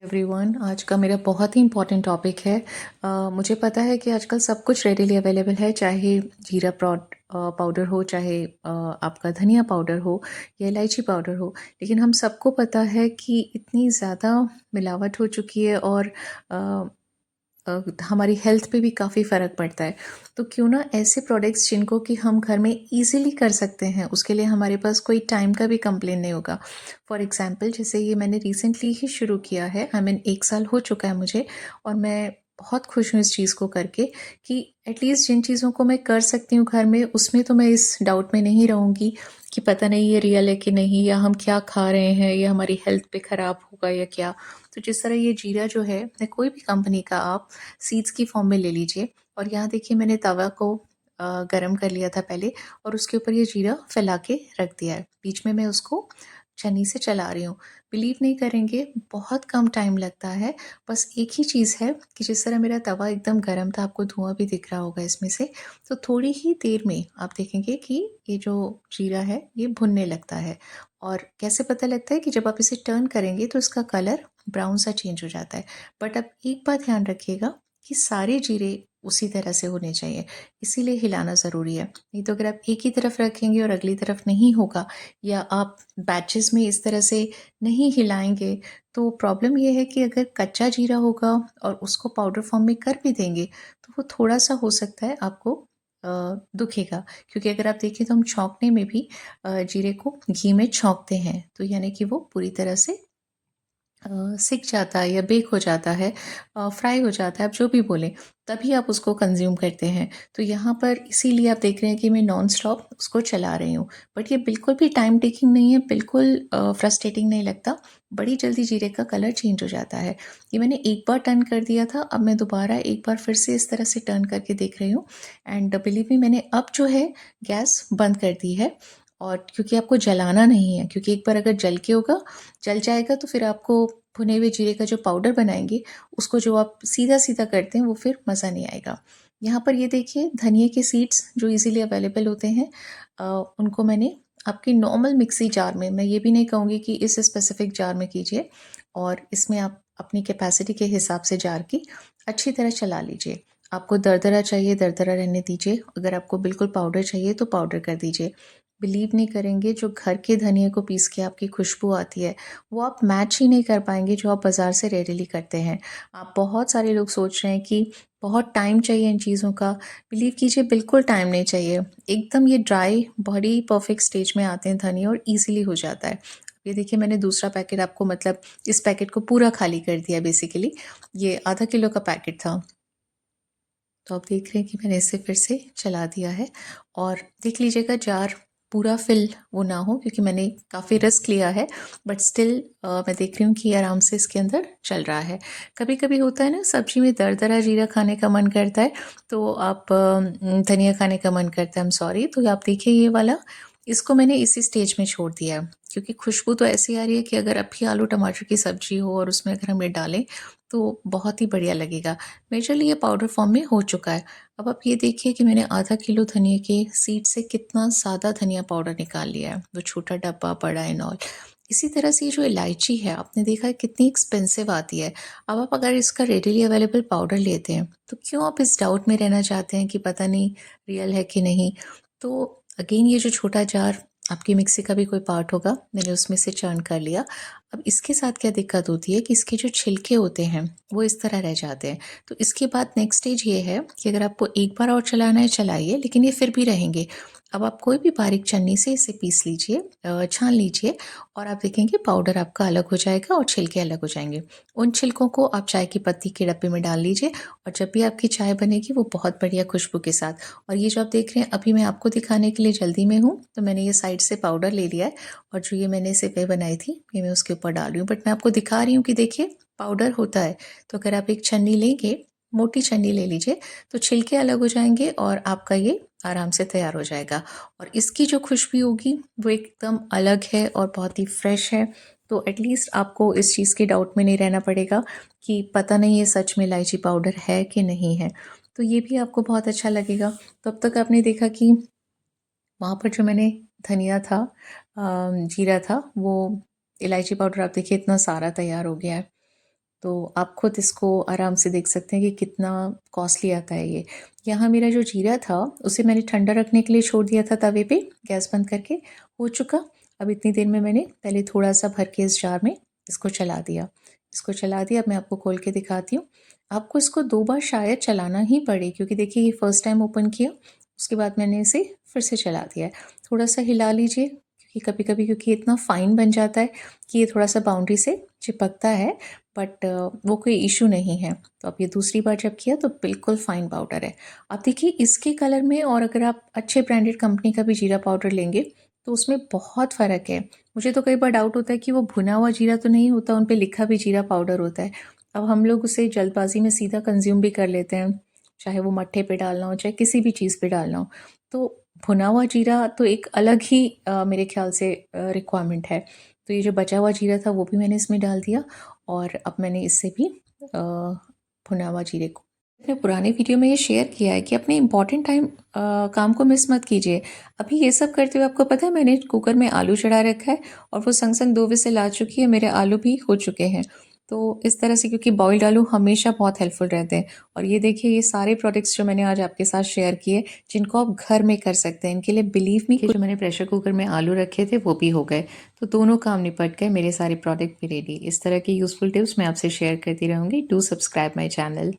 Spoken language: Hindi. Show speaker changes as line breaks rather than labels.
एवरीवन, आज का मेरा बहुत ही इम्पोर्टेंट टॉपिक है। मुझे पता है कि आजकल सब कुछ रेडीली अवेलेबल है, चाहे जीरा पाउडर हो, चाहे आपका धनिया पाउडर हो या इलायची पाउडर हो। लेकिन हम सबको पता है कि इतनी ज़्यादा मिलावट हो चुकी है और हमारी हेल्थ पे भी काफ़ी फ़र्क पड़ता है। तो क्यों ना ऐसे प्रोडक्ट्स जिनको कि हम घर में ईज़िली कर सकते हैं, उसके लिए हमारे पास कोई टाइम का भी कंप्लेन नहीं होगा। फॉर एग्ज़ाम्पल, जैसे ये मैंने रिसेंटली ही शुरू किया है, आई मीन 1 साल हो चुका है मुझे, और मैं बहुत खुश हूँ इस चीज़ को करके कि एटलीस्ट जिन चीज़ों को मैं कर सकती हूँ घर में, उसमें तो मैं इस डाउट में नहीं रहूँगी कि पता नहीं ये रियल है कि नहीं, या हम क्या खा रहे हैं, ये हमारी हेल्थ पे ख़राब होगा या क्या। तो जिस तरह ये जीरा जो है, या कोई भी कंपनी का आप सीड्स की फॉर्म में ले लीजिए, और यहाँ देखिए मैंने तवा को गरम कर लिया था पहले, और उसके ऊपर ये जीरा फैला के रख दिया है। बीच में मैं उसको छन्नी से चला रही हूँ। बिलीव नहीं करेंगे, बहुत कम टाइम लगता है। बस एक ही चीज़ है कि जिस तरह मेरा तवा एकदम गरम था, आपको धुआँ भी दिख रहा होगा इसमें से, तो थोड़ी ही देर में आप देखेंगे कि ये जो जीरा है ये भुनने लगता है। और कैसे पता लगता है कि जब आप इसे टर्न करेंगे तो इसका कलर ब्राउन सा चेंज हो जाता है। बट अब एक बात ध्यान रखिएगा कि सारे जीरे उसी तरह से होने चाहिए, इसीलिए हिलाना ज़रूरी है। नहीं तो अगर आप एक ही तरफ रखेंगे और अगली तरफ नहीं होगा, या आप बैचेज़ में इस तरह से नहीं हिलाएँगे, तो प्रॉब्लम ये है कि अगर कच्चा जीरा होगा और उसको पाउडर फॉर्म में कर भी देंगे, तो वो थोड़ा-सा हो सकता है आपको दुखेगा। क्योंकि अगर आप देखें तो हम छौंकने में भी जीरे को घी में छौंकते हैं, तो यानी कि वो पूरी तरह से सिक जाता है या बेक हो जाता है, फ्राई हो जाता है, आप जो भी बोलें, तभी आप उसको कंज़्यूम करते हैं। तो यहाँ पर इसीलिए आप देख रहे हैं कि मैं नॉन स्टॉप उसको चला रही हूँ। बट ये बिल्कुल भी टाइम टेकिंग नहीं है, बिल्कुल फ्रस्ट्रेटिंग नहीं लगता। बड़ी जल्दी जीरे का कलर चेंज हो जाता है। ये मैंने एक बार टर्न कर दिया था, अब मैं दोबारा एक बार फिर से इस तरह से टर्न करके देख रही हूँ, एंड बिलीव मी, मैंने अब जो है गैस बंद कर दी है। और क्योंकि आपको जलाना नहीं है, क्योंकि एक बार अगर जल जाएगा तो फिर आपको भुने हुए जीरे का जो पाउडर बनाएँगे, उसको जो आप सीधा-सीधा करते हैं, वो फिर मज़ा नहीं आएगा। यहाँ पर ये देखिए धनिये के सीड्स जो ईज़िली अवेलेबल होते हैं, अ, उनको मैंने आपकी नॉर्मल मिक्सी जार में, मैं ये भी नहीं कहूँगी कि इस स्पेसिफ़िक जार में कीजिए, और इसमें आप अपनी कैपेसिटी के हिसाब से जार की अच्छी तरह चला लीजिए। आपको दरदरा चाहिए, दरदरा रहने दीजिए। अगर आपको बिल्कुल पाउडर चाहिए, तो पाउडर कर दीजिए। बिलीव नहीं करेंगे, जो घर के धनिये को पीस के आपकी खुशबू आती है, वो आप मैच ही नहीं कर पाएँगे जो आप बाज़ार से रेडीली करते हैं। आप बहुत सारे लोग सोच रहे हैं कि बहुत टाइम चाहिए इन चीज़ों का। बिलीव कीजिए, बिल्कुल टाइम नहीं चाहिए। एकदम ये ड्राई बड़ी परफेक्ट स्टेज में आते हैं धनिये, और ईज़िली हो जाता है। ये देखिए मैंने दूसरा पैकेट आपको, मतलब इस पैकेट को पूरा खाली कर दिया बेसिकली। ये आधा किलो का पैकेट था। तो आप देख रहे हैं कि मैंने इसे फिर से चला दिया है, और देख लीजिएगा जार पूरा फिल वो ना हो, क्योंकि मैंने काफ़ी रिस्क लिया है। बट स्टिल मैं देख रही हूँ कि आराम से इसके अंदर चल रहा है। कभी-कभी होता है ना, सब्जी में दरदरा जीरा खाने का मन करता है, तो आप धनिया खाने का मन करता है, आई एम सॉरी। तो आप देखिए ये वाला, इसको मैंने इसी स्टेज में छोड़ दिया है, क्योंकि खुशबू तो ऐसी आ रही है कि अगर अभी आलू टमाटर की सब्जी हो और उसमें अगर हम ये डालें, तो बहुत ही बढ़िया लगेगा। मेजरली ये पाउडर फॉर्म में हो चुका है। अब आप ये देखिए कि मैंने आधा किलो धनिये के सीड से कितना ज़्यादा धनिया पाउडर निकाल लिया है, वो छोटा डब्बा, बड़ा एंड ऑल। इसी तरह से ये जो इलायची है, आपने देखा है कितनी एक्सपेंसिव आती है। अब आप अगर इसका रेडीली अवेलेबल पाउडर लेते हैं, तो क्यों आप इस डाउट में रहना चाहते हैं कि पता नहीं रियल है कि नहीं? तो अगेन, ये जो छोटा जार आपकी मिक्सी का भी कोई पार्ट होगा, मैंने उसमें से चर्न कर लिया। अब इसके साथ क्या दिक्कत होती है कि इसके जो छिलके होते हैं, वो इस तरह रह जाते हैं। तो इसके बाद नेक्स्ट स्टेज ये है कि अगर आपको एक बार और चलाना है, चलाइए, लेकिन ये फिर भी रहेंगे। अब आप कोई भी बारीक छन्नी से इसे पीस लीजिए, छान लीजिए, और आप देखेंगे पाउडर आपका अलग हो जाएगा और छिलके अलग हो जाएँगे। उन छिलकों को आप चाय की पत्ती के डब्बे में डाल लीजिए, और जब भी आपकी चाय बनेगी, वो बहुत बढ़िया खुशबू के साथ। और ये जो आप देख रहे हैं, अभी मैं आपको दिखाने के लिए जल्दी में हूँ, तो मैंने ये साइड से पाउडर ले लिया है, और जो ये मैंने सिपे बनाई थी, ये मैं उसके ऊपर डाल रही हूँ। बट मैं आपको दिखा रही हूँ कि देखिए पाउडर होता है। तो अगर आप एक छन्नी लेंगे, मोटी छन्नी ले लीजिए, तो छिलके अलग हो जाएँगे और आपका ये आराम से तैयार हो जाएगा। और इसकी जो खुशबू होगी, वो एकदम अलग है और बहुत ही फ्रेश है। तो एटलीस्ट आपको इस चीज़ के डाउट में नहीं रहना पड़ेगा कि पता नहीं ये सच में इलायची पाउडर है कि नहीं है। तो ये भी आपको बहुत अच्छा लगेगा। तब तक आपने देखा कि वहाँ पर जो मैंने धनिया था, जीरा था, वो इलायची पाउडर आप देखिए इतना सारा तैयार हो गया है। तो आप खुद इसको आराम से देख सकते हैं कि कितना कॉस्टली आता है ये। यहाँ मेरा जो जीरा था उसे मैंने ठंडा रखने के लिए छोड़ दिया था तवे पे, गैस बंद करके, हो चुका। अब इतनी देर में मैंने पहले थोड़ा-सा भर के इस जार में इसको चला दिया। इसको चला दिया, अब मैं आपको खोल के दिखाती हूँ। आपको इसको 2 बार शायद चलाना ही पड़े, क्योंकि देखिए ये फर्स्ट टाइम ओपन किया, उसके बाद मैंने इसे फिर से चला दिया है। थोड़ा-सा हिला लीजिए, क्योंकि कभी-कभी क्योंकि इतना फाइन बन जाता है कि ये थोड़ा-सा बाउंड्री से चिपकता है, बट वो कोई इश्यू नहीं है। तो अब ये दूसरी बार जब किया तो बिल्कुल फाइन पाउडर है। आप देखिए इसके कलर में, और अगर आप अच्छे ब्रांडेड कंपनी का भी जीरा पाउडर लेंगे तो उसमें बहुत फ़र्क है। मुझे तो कई बार डाउट होता है कि वो भुना हुआ जीरा तो नहीं होता, उन पे लिखा भी जीरा पाउडर होता है। अब हम लोग उसे जल्दबाज़ी में सीधा कंज़्यूम भी कर लेते हैं, चाहे वो मट्ठे पे डालना हो, चाहे किसी भी चीज़ पे डालना हो। तो भुना हुआ जीरा तो एक अलग ही मेरे ख़्याल से रिक्वायरमेंट है। तो ये जो बचा हुआ जीरा था वो भी मैंने इसमें डाल दिया, और अब मैंने इससे भी भुना हुआ जीरे को, मैंने पुराने वीडियो में ये शेयर किया है कि अपने इम्पॉर्टेंट टाइम काम को मिस मत कीजिए। अभी ये सब करते हुए आपको पता है मैंने कुकर में आलू चढ़ा रखा है, और वो संग-संग 2 विसिल आ चुकी है, मेरे आलू भी हो चुके हैं। तो इस तरह से, क्योंकि बॉइल्ड आलू हमेशा बहुत हेल्पफुल रहते हैं। और ये देखिए ये सारे प्रोडक्ट्स जो मैंने आज आपके साथ शेयर किए, जिनको आप घर में कर सकते हैं, इनके लिए बिलीव मी, जो मैंने प्रेशर कुकर में आलू रखे थे वो भी हो गए। तो दोनों काम निपट गए, मेरे सारे प्रोडक्ट भी रेडी। इस तरह की यूज़फुल टिप्स मैं आपसे शेयर करती रहूँगी। Do subscribe my channel.